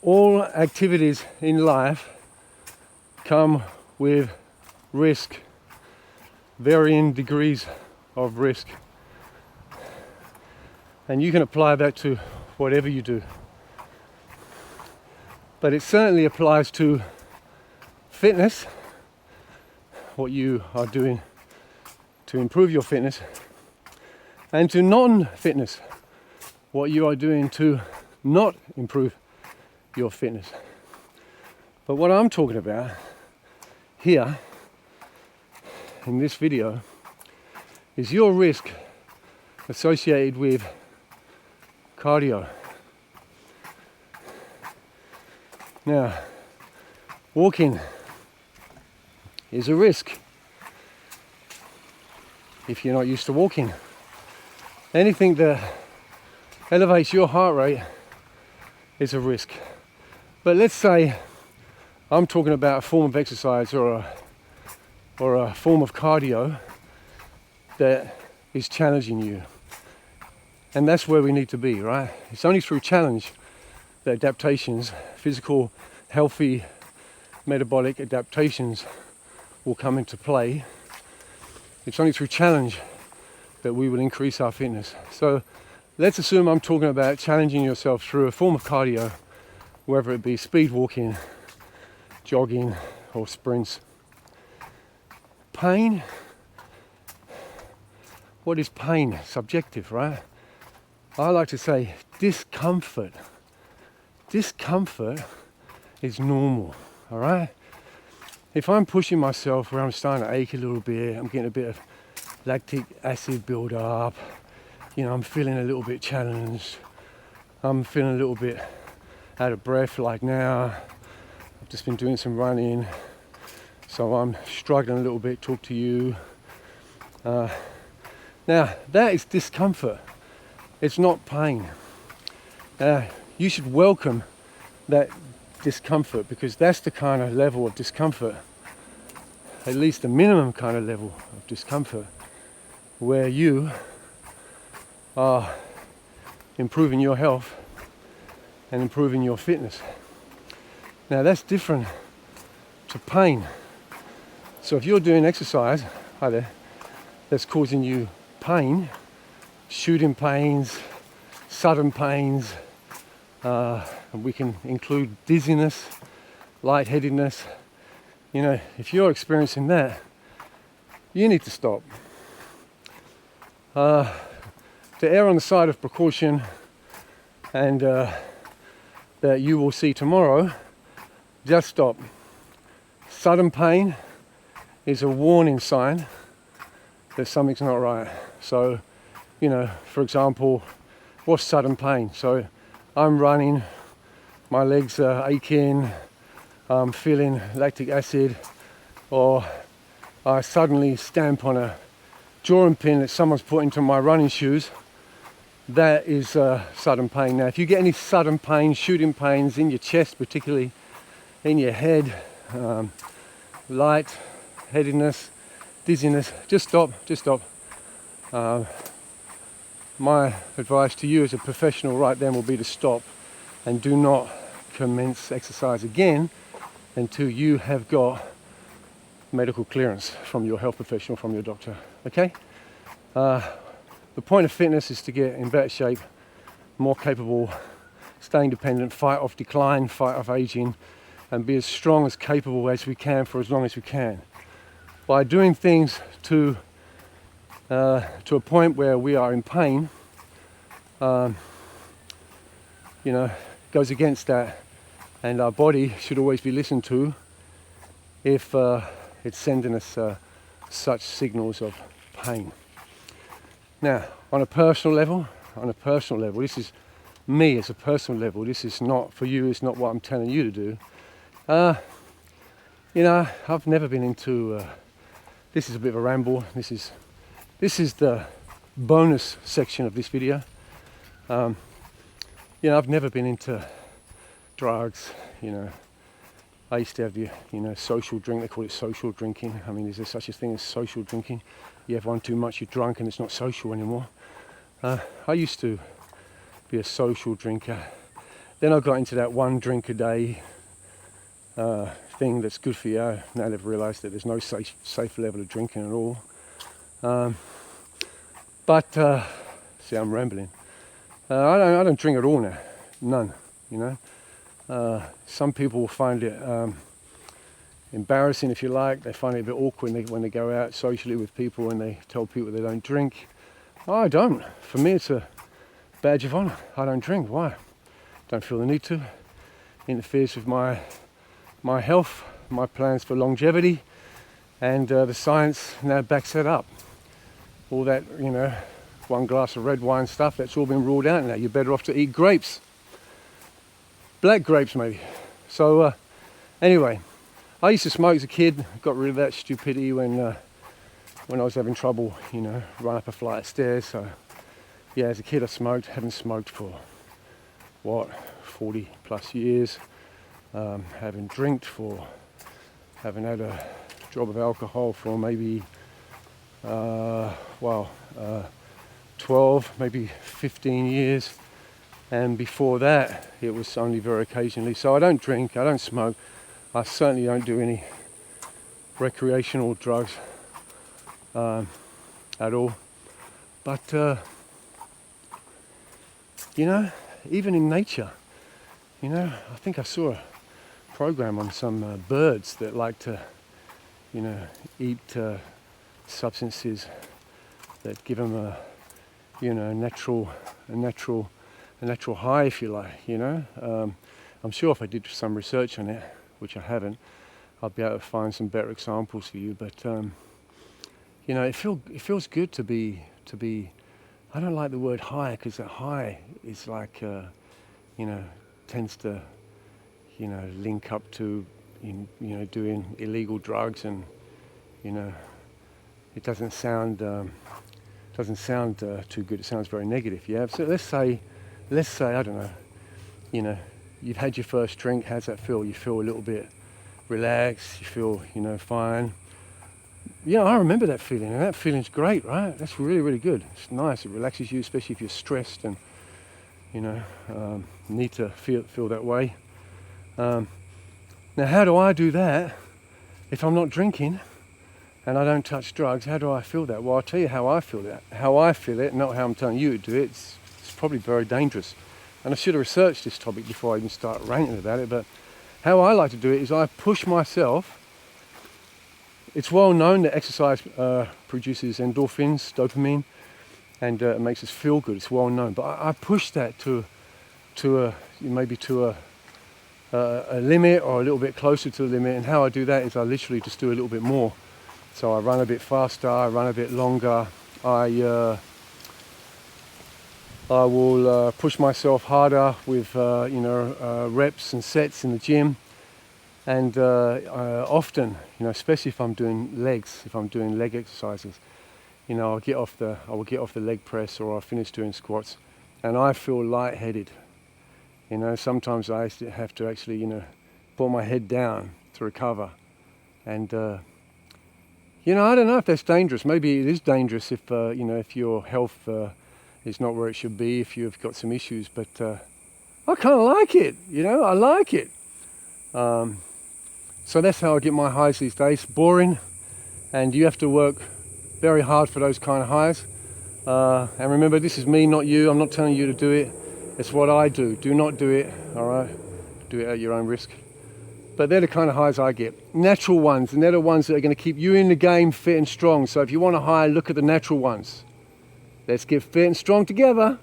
all activities in life come with risk, varying degrees of risk. And you can apply that to whatever you do. But it certainly applies to fitness, what you are doing to improve your fitness, and to non-fitness, what you are doing to not improve your fitness. But what I'm talking about here in this video is your risk associated with cardio. Now, walking is a risk if you're not used to walking. Anything that elevates your heart rate is a risk. But let's say I'm talking about a form of exercise or a form of cardio that is challenging you. And that's where we need to be, right? It's only through challenge that adaptations, physical, healthy, metabolic adaptations will come into play. It's only through challenge that we will increase our fitness. So let's assume I'm talking about challenging yourself through a form of cardio, whether it be speed walking, jogging, or sprints. Pain, what is pain? Subjective, right? I like to say discomfort. Discomfort is normal, all right? If I'm pushing myself where I'm starting to ache a little bit, I'm getting a bit of lactic acid build up, I'm feeling a little bit challenged, I'm feeling a little bit out of breath like now, I've just been doing some running, so I'm struggling a little bit, talk to you. Now that is discomfort, it's not pain. You should welcome that discomfort, because that's the kind of level of discomfort, at least the minimum kind of level of discomfort, where you are improving your health and improving your fitness. Now that's different to pain. So if you're doing exercise, hi there, that's causing you pain, shooting pains, sudden pains, and we can include dizziness, lightheadedness. If you're experiencing that, you need to stop. To err on the side of precaution and that you will see tomorrow, just stop. Sudden pain is a warning sign that something's not right. So, for example, what's sudden pain? So I'm running, my legs are aching, I'm feeling lactic acid, or I suddenly stamp on a drawing pin that someone's put into my running shoes. That is sudden pain. Now, if you get any sudden pain, shooting pains in your chest, particularly in your head, lightheadedness, dizziness, just stop. My advice to you as a professional right then will be to stop and do not commence exercise again until you have got medical clearance from your health professional, from your doctor. Okay? The point of fitness is to get in better shape, more capable, stay independent, fight off decline, fight off aging, and be as strong as capable as we can for as long as we can. By doing things to a point where we are in pain, goes against that, and our body should always be listened to if it's sending us such signals of pain. Now, on a personal level, this is me as a personal level. This is not for you. It's not what I'm telling you to do. I've never been into. This is a bit of a ramble. This is the bonus section of this video. I've never been into drugs. I used to have the social drink. They call it social drinking. I mean, is there such a thing as social drinking? You have one too much, you're drunk, and it's not social anymore. I used to be a social drinker, Then I got into that 1 drink a day thing that's good for you. Now they've realised that there's no safe level of drinking at all. See, I'm rambling. I don't drink at all now, none. You know, some people will find it embarrassing, if you like. They find it a bit awkward when they go out socially with people and they tell people they don't drink. I don't. For me, it's a badge of honour. I don't drink. Why? Don't feel the need to. Interferes with my health, my plans for longevity, and the science now backs that up. All that, you know, 1 glass of red wine stuff, that's all been ruled out now. You're better off to eat grapes. Black grapes, maybe. So, anyway, I used to smoke as a kid. Got rid of that stupidity when I was having trouble, you know, run up a flight of stairs. So, yeah, as a kid I smoked. Haven't smoked for, 40 plus years. Haven't had a drop of alcohol for maybe 12, maybe 15 years, and before that it was only very occasionally. So I don't drink, I don't smoke, I certainly don't do any recreational drugs at all. But you know, even in nature, you know, I think I saw a program on some birds that like to, you know, eat substances that give them a, you know, a natural high, if you like. You know, I'm sure if I did some research on it, which I haven't, I'd be able to find some better examples for you. But you know, it feels good to be. I don't like the word high, because a high is like, you know, tends to, you know, link up to, you know, doing illegal drugs, and, you know, it doesn't sound too good. It sounds very negative. Yeah. So let's say I don't know, you know, you've had your first drink. How's that feel? You feel a little bit relaxed. You feel, you know, fine. Yeah, I remember that feeling, and that feeling's great, right? That's really, really good. It's nice. It relaxes you, especially if you're stressed and, you know, need to feel that way. Now, how do I do that if I'm not drinking and I don't touch drugs? How do I feel that? Well, I'll tell you how I feel that. How I feel it, not how I'm telling you to do it. It's probably very dangerous. And I should have researched this topic before I even start ranting about it. But how I like to do it is I push myself. It's well known that exercise produces endorphins, dopamine, and it makes us feel good. It's well known. But I push that to a limit, or a little bit closer to the limit. And how I do that is I literally just do a little bit more. So I run a bit faster, I run a bit longer, I will push myself harder with you know, reps and sets in the gym. And often, you know, especially if I'm doing legs, if I'm doing leg exercises, you know, I will get off the leg press, or I'll finish doing squats, and I feel lightheaded. You know, sometimes I have to actually, you know, put my head down to recover. And you know, I don't know if that's dangerous. Maybe it is dangerous if you know, if your health is not where it should be, if you've got some issues. But I kind of like it. You know, I like it. So that's how I get my highs these days. Boring, and you have to work very hard for those kind of highs. And remember, this is me, not you. I'm not telling you to do it. It's what I do. Do not do it, all right? Do it at your own risk. But they're the kind of highs I get. Natural ones, and they're the ones that are going to keep you in the game, fit and strong. So if you want a high, look at the natural ones. Let's get fit and strong together.